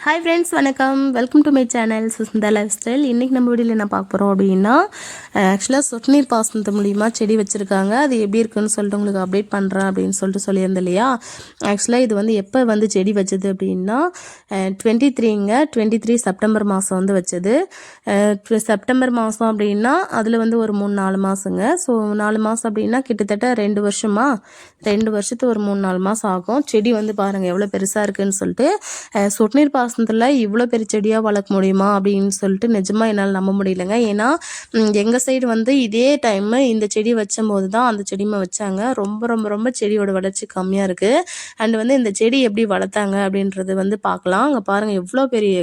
Hi friends, வணக்கம். Welcome to my channel Sushmita life style. இன்றைக்கி நம்ம வீடியோவில் என்ன பார்க்க போகிறோம் அப்படின்னா, ஆக்சுவலாக சொட்டு நீர் பாசனத்து மூலிமா செடி வச்சுருக்காங்க. அது எப்படி இருக்குன்னு சொல்லிட்டு உங்களுக்கு அப்டேட் பண்ணுறேன் அப்படின்னு சொல்லியிருந்தேன் இல்லையா. ஆக்சுவலாக இது வந்து எப்போ வந்து செடி வச்சது அப்படின்னா 23 செப்டம்பர் மாதம் வந்து வச்சது. செப்டம்பர் மாதம் அப்படின்னா அதில் வந்து ஒரு 3-4 மாதங்க. ஸோ 4 மாதம் அப்படின்னா கிட்டத்தட்ட 2 வருஷமா, 2 வருஷத்துக்கு ஒரு 3-4 மாதம் ஆகும். செடி வந்து பாருங்கள் எவ்வளோ பெருசாக இருக்குதுன்னு சொல்லிட்டு. சொட்டு நீர் பாசனத்தில் இவ்வளோ பெரிய செடியாக வளர்க்க முடியுமா அப்படின்னு சொல்லிட்டு நிஜமாக என்னால் நம்ப முடியலைங்க. ஏன்னா எங்கள் சைடு வந்து இதே டைமு இந்த செடி வச்சம்போது தான் அந்த செடியுமே வச்சாங்க. ரொம்ப ரொம்ப ரொம்ப செடியோட வளர்ச்சி கம்மியாக இருக்குது. அண்ட் வந்து இந்த செடி எப்படி வளர்த்தாங்க அப்படின்றது வந்து பார்க்கலாம். அங்கே பாருங்கள் எவ்வளோ பெரிய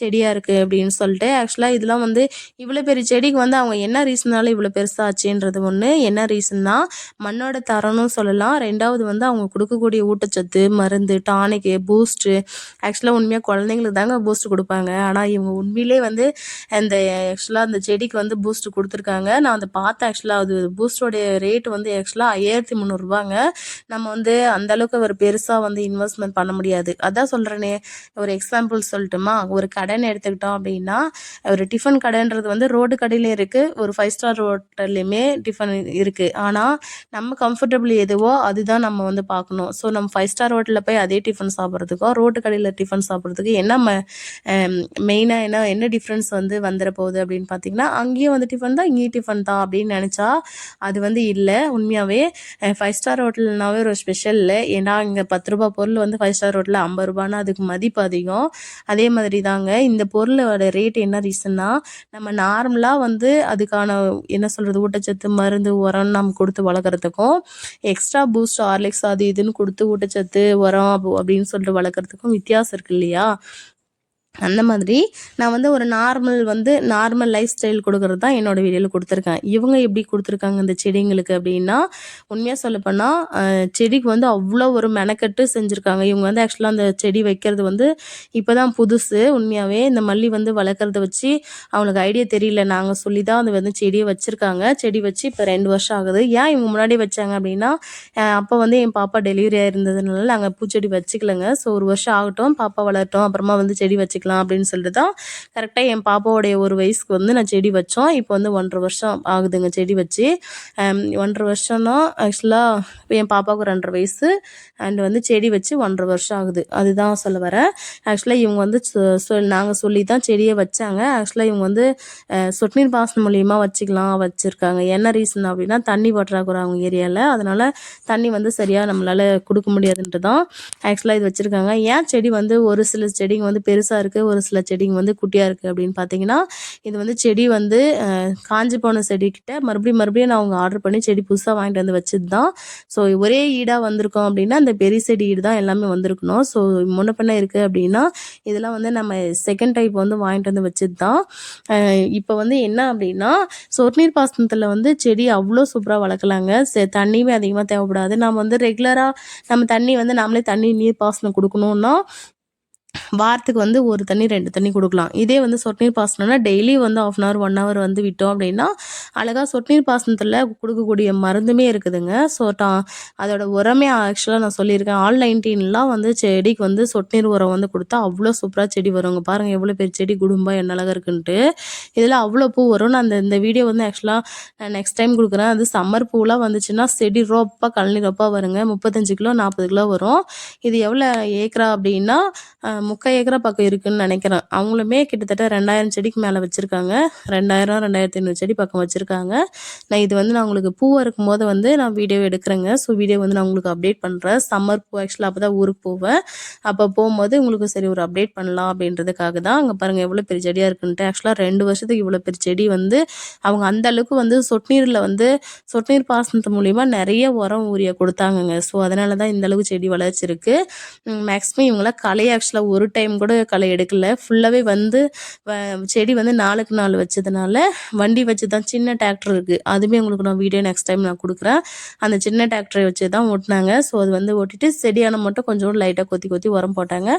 செடியாக இருக்குது அப்படின்னு சொல்லிட்டு. ஆக்சுவலாக இதெல்லாம் வந்து இவ்வளோ பெரிய செடிக்கு வந்து அவங்க என்ன ரீசனால இவ்வளோ பெருசாச்சுன்றது ஒன்று. என்ன ரீசன்னா மண்ணோட தரம்னு சொல்லலாம். ரெண்டாவது வந்து அவங்க கொடுக்கக்கூடிய ஊட்டச்சத்து, மருந்து, டானிக்கு, பூஸ்ட்டு. ஆக்சுவலாக உண்மையாக குழந்தைங்களுக்கு தாங்க பூஸ்ட் கொடுப்பாங்க. ஆனால் இவங்க உண்மையிலே வந்து அந்த ஆக்சுவலாக அந்த செடிக்கு வந்து பூஸ்ட் கொடுத்துருக்காங்க. நான் அதை பார்த்தேன். ஆக்சுவலாக அது பூஸ்டோடைய ரேட் வந்து ஆக்சுவலாக 5300 நம்ம வந்து அந்தளவுக்கு ஒரு பெருசாக வந்து இன்வெஸ்ட்மெண்ட் பண்ண முடியாது. அதான் சொல்கிறேனே, ஒரு எக்ஸாம்பிள் சொல்லட்டுமா. ஒரு கடைன்னு எடுத்துக்கிட்டோம் அப்படின்னா, ஒரு டிஃபன் கடைன்றது வந்து ரோடு கடையிலையும் இருக்குது, ஒரு 5 ஸ்டார் ஹோட்டல்லையுமே டிஃபன் இருக்குது. ஆனால் நம்ம கம்ஃபர்டபுள் எதுவோ அதுதான் நம்ம வந்து பார்க்கணும். ஸோ நம்ம 5 ஸ்டார் ஹோட்டலில் போய் அதே டிஃபன் சாப்பிட்றதுக்கோ ரோட்டு கடையில் டிஃபன் சாப்பிட்றதுக்கு என்ன மெயினாக என்ன டிஃப்ரென்ஸ் வந்து வந்துட போகுது அப்படின்னு பார்த்தீங்கன்னா, அங்கேயும் வந்து டிஃபன் தான், இங்கேயும் டிஃபன் தான் அப்படின்னு நினச்சா அது வந்து இல்லை. உண்மையாகவே 5 ஸ்டார் ஹோட்டல்னாவே ஒரு ஸ்பெஷல் இல்லை. ஏன்னா இங்கே 10 ரூபா பொருள் வந்து 5 ஸ்டார் ஹோட்டலில் 50 ரூபான்னா அதுக்கு மதிப்பு அதிகம். அதே மாதிரி தாங்க இந்த பொருளோட ரேட். என்ன ரீசன்னா, நம்ம நார்மலாக வந்து அதுக்கான என்ன சொல்கிறது ஊட்டச்சத்து, மருந்து, உரம் நம்ம கொடுத்து வளர்க்குறதுக்கும், எக்ஸ்ட்ரா பூஸ்ட், ஹார்லிக்ஸ் அது இதுன்னு கொடுத்து ஊட்டச்சத்து, உரம் அப்படின்னு சொல்லிட்டு வளர்க்குறதுக்கும் வித்தியாசம் இருக்கு இல்லையா. அந்த மாதிரி நான் வந்து ஒரு நார்மல் லைஃப் ஸ்டைல் கொடுக்குறது தான் என்னோடய வீடியோவில் கொடுத்துருக்கேன். இவங்க எப்படி கொடுத்துருக்காங்க இந்த செடிங்களுக்கு அப்படின்னா, உண்மையாக சொல்லப்போனால் செடிக்கு வந்து அவ்வளோ ஒரு மெனக்கெட்டு செஞ்சுருக்காங்க. இவங்க வந்து ஆக்சுவலாக அந்த செடி வைக்கிறது வந்து இப்போ தான் புதுசு. உண்மையாகவே இந்த மல்லி வந்து வளர்க்குறத வச்சு அவங்களுக்கு ஐடியா தெரியல. நாங்கள் சொல்லி தான் அது வந்து செடியை வச்சுருக்காங்க. செடி வச்சு இப்போ 2 வருஷம் ஆகுது. ஏன் இவங்க முன்னாடி வச்சாங்க அப்படின்னா, அப்போ வந்து என் பாப்பா டெலிவரி ஆயிருந்ததுனால நாங்கள் பூச்செடி வச்சுக்கலங்க. ஸோ 1 வருஷம் ஆகட்டும், பாப்பா வளரட்டும், அப்புறமா வந்து செடி வச்சுக்கலாம் அப்படின்னு சொல்லிட்டு தான் கரெக்டாக என் பாப்பாவுடைய 1 வயசுக்கு வந்து நான் செடி வச்சோம். இப்போ வந்து 1.5 வருஷம் ஆகுதுங்க செடி வச்சு. 1.5 வருஷம்னா ஆக்சுவலாக என் பாப்பாவுக்கு 2.5 வயசு அண்ட் வந்து செடி வச்சு 1.5 வருஷம் ஆகுது. அதுதான் சொல்ல வரேன். ஆக்சுவலாக இவங்க வந்து நாங்கள் சொல்லி தான் செடியை வச்சாங்க. ஆக்சுவலாக இவங்க வந்து சொட்டு நீர் பாசனம் மூலியமாக வச்சுருக்காங்க. என்ன ரீசன் அப்படின்னா, தண்ணி பற்றாக்குறை அவங்க ஏரியாவில். அதனால் தண்ணி வந்து சரியாக நம்மளால் கொடுக்க முடியாதுன்ட்டு தான் ஆக்சுவலாக இது வச்சுருக்காங்க. ஏன் செடி வந்து ஒரு சில செடிங்க வந்து பெருசாக இருக்குது, ஒரு சில செடிங்க வந்து குட்டியாக இருக்குது அப்படின்னு பார்த்தீங்கன்னா, இது வந்து செடி வந்து காஞ்சி போன செடிக்கிட்ட மறுபடியும் நான் அவங்க ஆர்டர் பண்ணி செடி புதுசாக வாங்கிட்டு வந்து வச்சது தான். ஸோ ஒரே ஈடாக வந்திருக்கோம் அப்படின்னா அந்த பெரிய செடி ஈடு தான் எல்லாமே வந்திருக்கணும். ஸோ முன்ன பின்ன இருக்குது அப்படின்னா இதெல்லாம் வந்து நம்ம செகண்ட் டைப் வந்து வாங்கிட்டு வந்து வச்சது தான். இப்போ வந்து என்ன அப்படின்னா, சொட்டு நீர் பாசனத்தில் வந்து செடி அவ்வளோ சூப்பராக வளர்க்கலாங்க. தண்ணியுமே அதிகமாக தேவைப்படாது. நம்ம வந்து ரெகுலராக நம்ம தண்ணி வந்து நாமளே நீர் பாசனம் கொடுக்கணுன்னா வாரத்துக்கு வந்து 1 தண்ணி 2 தண்ணி கொடுக்கலாம். இதே வந்து சொட்டு நீர் பாசனம்னா டெய்லி வந்து 1/2 hour 1 hour வந்து விட்டோம் அப்படின்னா அழகாக சொட்டு நீர் பாசனத்தில் கொடுக்கக்கூடிய மருந்துமே இருக்குதுங்க. ஸோ அதோட உரமே ஆக்சுவலாக நான் சொல்லியிருக்கேன். All-19லாம் வந்து செடிக்கு வந்து சொட்டு நீர் உரம் வந்து கொடுத்தா அவ்வளோ சூப்பராக செடி வருங்க. பாருங்கள் எவ்வளோ பெரிய செடி குடும்பம் என்ன அழகாக இருக்குன்ட்டு. இதில் அவ்வளோ பூ வரும். நான் இந்த வீடியோ வந்து ஆக்சுவலாக நான் நெக்ஸ்ட் டைம் கொடுக்குறேன். அது சம்மர் பூலாம் வந்துச்சுன்னா செடி கழனி ரொப்பா வருங்க. 35 கிலோ 40 கிலோ வரும். இது எவ்வளோ ஏக்கரா அப்படின்னா 3/4 ஏக்கரா பக்கம் இருக்குதுன்னு நினைக்கிறேன். அவங்களுமே கிட்டத்தட்ட 2000 செடிக்கு மேலே வச்சுருக்காங்க. 2000 2500 செடி பக்கம் வச்சுருக்காங்க. நான் உங்களுக்கு பூவாக இருக்கும்போது வந்து நான் வீடியோ எடுக்கிறேங்க. ஸோ வீடியோ வந்து நான் உங்களுக்கு அப்டேட் பண்ணுறேன். சம்மர் பூ ஆக்சுவலாக அப்போ தான் ஊருக்கு போவேன். அப்போ போகும்போது உங்களுக்கு சரி ஒரு அப்டேட் பண்ணலாம் அப்படின்றதுக்காக தான். அங்கே பாருங்கள் எவ்வளோ பெரிய செடியாக இருக்குன்ட்டு. ஆக்சுவலாக 2 வருஷத்துக்கு இவ்வளோ பெரிய செடி வந்து அவங்க அந்த அளவுக்கு வந்து சொட்டு நீர் பாசனத்து மூலிமா நிறைய உரம் ஊரியா கொடுத்தாங்கங்க. ஸோ அதனால தான் இந்த அளவுக்கு செடி வளர்ச்சிருக்கு. மேக்ஸிமம் இவங்களாம் களை ஆக்சுவலாக ஒரு டைம் கூட களை எடுக்கல. ஃபுல்லாகவே வந்து செடி வந்து 4க்கு 4 வச்சதுனால வண்டி வச்சு தான், சின்ன டிராக்டர் இருக்குது, அதுவுமே உங்களுக்கு நான் வீடியோ நெக்ஸ்ட் டைம் நான் கொடுக்குறேன். அந்த சின்ன டிராக்டரை வச்சு தான் ஓட்டினாங்க. ஸோ அது வந்து ஓட்டிட்டு செடியான மட்டும் கொஞ்சம் லைட்டாக கொத்தி உரம் போட்டாங்க.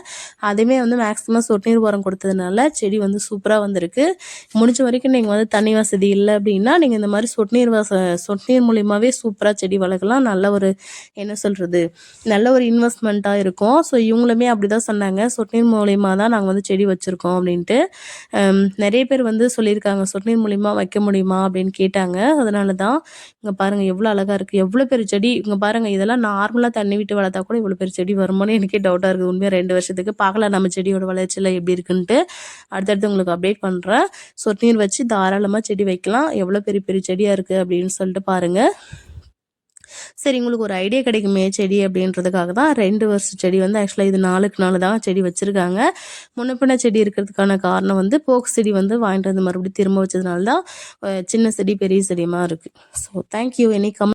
அதுவுமே வந்து மேக்ஸிமம் சொட்டு நீர் உரம் கொடுத்ததுனால செடி வந்து சூப்பராக வந்திருக்கு. முடிஞ்ச வரைக்கும் நீங்கள் வந்து தண்ணி வசதி இல்லை அப்படின்னா நீங்கள் இந்த மாதிரி சொட்டு நீர் மூலியமாகவே சூப்பராக செடி வளர்க்கலாம். நல்ல ஒரு என்ன சொல்கிறது நல்ல ஒரு இன்வெஸ்ட்மெண்ட்டாக இருக்கும். ஸோ இவங்களுமே அப்படி தான் சொன்னாங்க. ஸோ சொட்டு நீர் மூலியமா தான் நாங்கள் வந்து செடி வச்சுருக்கோம் அப்படின்ட்டு. நிறைய பேர் வந்து சொல்லியிருக்காங்க, சொட்டு நீர் மூலியமா வைக்க முடியுமா அப்படின்னு கேட்டாங்க. அதனால தான். இங்கே பாருங்கள் எவ்வளோ அழகாக இருக்குது, எவ்வளோ பெரிய செடி. இங்கே பாருங்கள், இதெல்லாம் நார்மலாக தண்ணி விட்டு வளர்த்தா கூட இவ்வளோ பெரிய செடி வருமானு எனக்கே டவுட்டாக இருக்குது உண்மையாக. 2 வருஷத்துக்கு பார்க்கலாம் நம்ம செடியோட வளர்ச்சியில் எப்படி இருக்குன்ட்டு. அடுத்தடுத்து உங்களுக்கு அப்டேட் பண்ணுறேன். சொட்டு நீர் வச்சு தாராளமாக செடி வைக்கலாம். எவ்வளோ பெரிய பெரிய செடியாக இருக்குது அப்படின்னு சொல்லிட்டு பாருங்கள். சரி, உங்களுக்கு ஒரு ஐடியா கிடைக்குமே செடி அப்படின்றதுக்காக தான் 2 வருஷம் செடி வந்து ஆக்சுவலாக இது 4க்கு 4 தான் செடி வச்சுருக்காங்க. முன்ன பின்ன செடி இருக்கிறதுக்கான காரணம் வந்து போக்ஸ் செடி வந்து வாங்கிட்டு வந்து மறுபடியும் திரும்ப வச்சதுனால தான் சின்ன செடி பெரிய செடியுமா இருக்குது. So thank you. எனி